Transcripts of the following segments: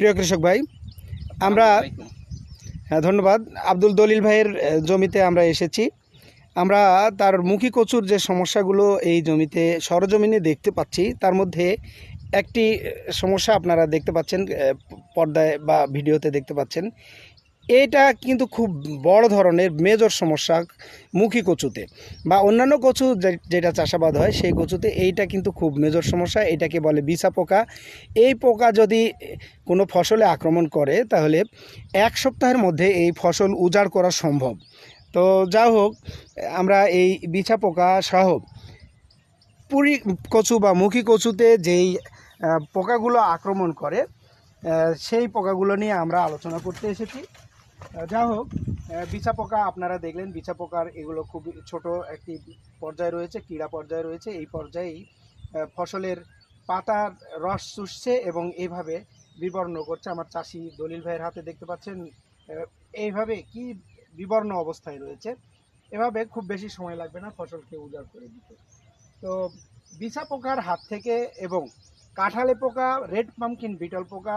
প্রিয় কৃষক ভাই, আমরা ধন্যবাদ। আব্দুল দলিল ভাইয়ের জমিতে আমরা এসেছি। আমরা তার মুখী কচুর যে সমস্যাগুলো এই জমিতে সরজমিনে দেখতে পাচ্ছি, তার মধ্যে একটি সমস্যা আপনারা দেখতে পাচ্ছেন, পর্দায় বা ভিডিওতে দেখতে পাচ্ছেন। এটা কিন্তু খুব বড় ধরনের মেজর সমস্যা মুখী কচুতে বা অন্যান্য কচু যেটা চাষাবাদ হয় সেই কচুতে এইটা কিন্তু খুব মেজর সমস্যা। এটাকে বলে বিছা পোকা। এই পোকা যদি কোনো ফসলে আক্রমণ করে তাহলে 1 সপ্তাহের মধ্যে এই ফসল উজাড় করা সম্ভব। তো যা হোক, আমরা এই বিছা পোকা সহ পুরি কচু বা মুখী কচুতে যেই পোকাগুলো আক্রমণ করে সেই পোকাগুলো নিয়ে আমরা আলোচনা করতে এসেছি। যা হোক, বিছা পোকা আপনারা দেখলেন, বিছা পোকার এগুলো খুব ছোট একটি পর্যায়ে রয়েছে, ক্রীড়া পর্যায়ে রয়েছে। এই পর্যায়েই ফসলের পাতার রস চুষছে এবং এইভাবে বিবর্ণ করছে। আমার চাষি দলিল ভাইয়ের হাতে দেখতে পাচ্ছেন, এইভাবে কি বিবর্ণ অবস্থায় রয়েছে। এভাবে খুব বেশি সময় লাগবে না ফসলকে উজাড় করে দিতে। তো বিছা পোকার হাত থেকে এবং কাঁঠালে পোকা, রেড পামকিন বিটল পোকা,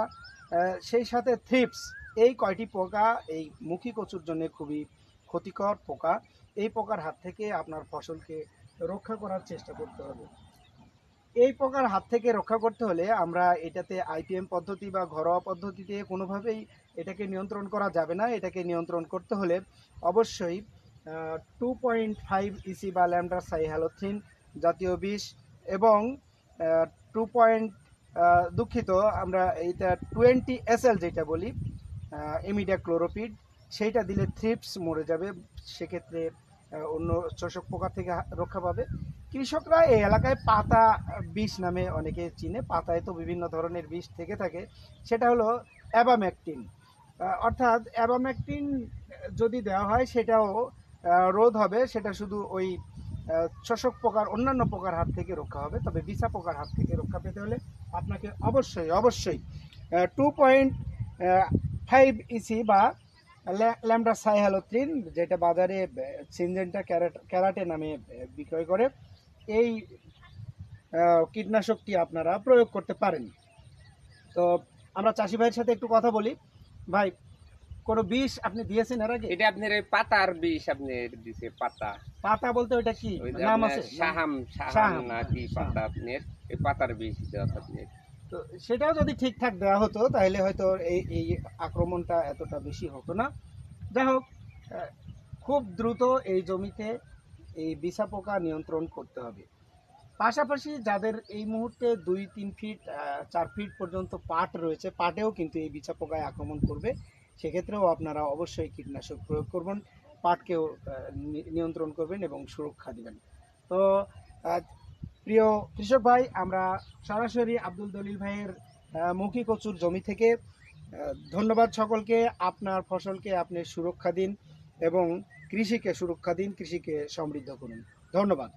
সেই সাথে থ্রিপস, এই কয়টি পোকা এই মুখী কচুর জন্য খুবই ক্ষতিকর পোকা। এই পোকার হাত থেকে আপনার ফসলকে রক্ষা করার চেষ্টা করতে হবে। এই পোকার হাত থেকে রক্ষা করতে হলে আমরা এটাতে আইপিএম পদ্ধতি বা ঘরোয়া পদ্ধতিতে কোনোভাবেই এটাকে নিয়ন্ত্রণ করা যাবে না। এটাকে নিয়ন্ত্রণ করতে হলে অবশ্যই 2.5 ইসি বা ল্যামডা সাইহ্যালোথ্রিন জাতীয় বিষ এবং 2. দুঃখিত, আমরা এইটা 20 SL যেটা বলি, ইমিডাক্লোরোপিড, সেইটা দিলে থ্রিপস মরে যাবে। সেক্ষেত্রে অন্য শোষক পোকা থেকে রক্ষা পাবে। কৃষকরা এই এলাকায় পাতা বিষ নামে অনেকে চিনে। পাতায় তো বিভিন্ন ধরনের বিষ থেকে থাকে, সেটা হলো অ্যাবামেকটিন। অর্থাৎ অ্যাবামেকটিন যদি দেওয়া হয় সেটাও রোধ হবে, সেটা শুধু ওই শোষক পোকার, অন্যান্য পোকার হাত থেকে রক্ষা হবে। তবে বিছা পোকার হাত থেকে রক্ষা পেতে হলে আপনাকে অবশ্যই 2.5 ইসি বা ল্যামডা সাইহ্যালোথ্রিন, যেটা বাজারে সিনজেন্টা ক্যারাটে নামে বিক্রয় করে, এই কীটনাশকটি আপনারা প্রয়োগ করতে পারেন। তো আমরা চাষি ভাইয়ের সাথে একটু কথা বলি। ভাই, কোনো বিষ আপনি দিয়েছেন এর আগে? এটা আপনার পাতার বিষ আপনি দিছে পাতা। পাতা বলতে ওইটা কি নাম আছে? শাহাম না কি পাতা আপনার, এই পাতার বিষ দেওয়া আপনার। তো সেটাও যদি ঠিকঠাক দেওয়া হতো তাহলে হয়তো এই আক্রমণটা এতটা বেশি হতো না। যাই হোক, খুব দ্রুত এই জমিতে এই বিছা পোকা নিয়ন্ত্রণ করতে হবে। পাশাপাশি যাদের এই মুহূর্তে 2-3 ফিট 4 ফিট পর্যন্ত পাট রয়েছে, পাটেও কিন্তু এই বিছা পোকায় আক্রমণ করবে। সেক্ষেত্রেও আপনারা অবশ্যই কীটনাশক প্রয়োগ করবেন, পাটকেও নিয়ন্ত্রণ করবেন এবং সুরক্ষা দিবেন। তো প্রিয় কৃষক ভাই, আমরা সরাসরি আব্দুল দলিল ভাইয়ের মুখী কচুর জমি থেকে, ধন্যবাদ সকলকে। আপনার ফসলকে আপনি সুরক্ষা দিন এবং কৃষিকে সুরক্ষা দিন, কৃষিকে সমৃদ্ধ করুন। ধন্যবাদ।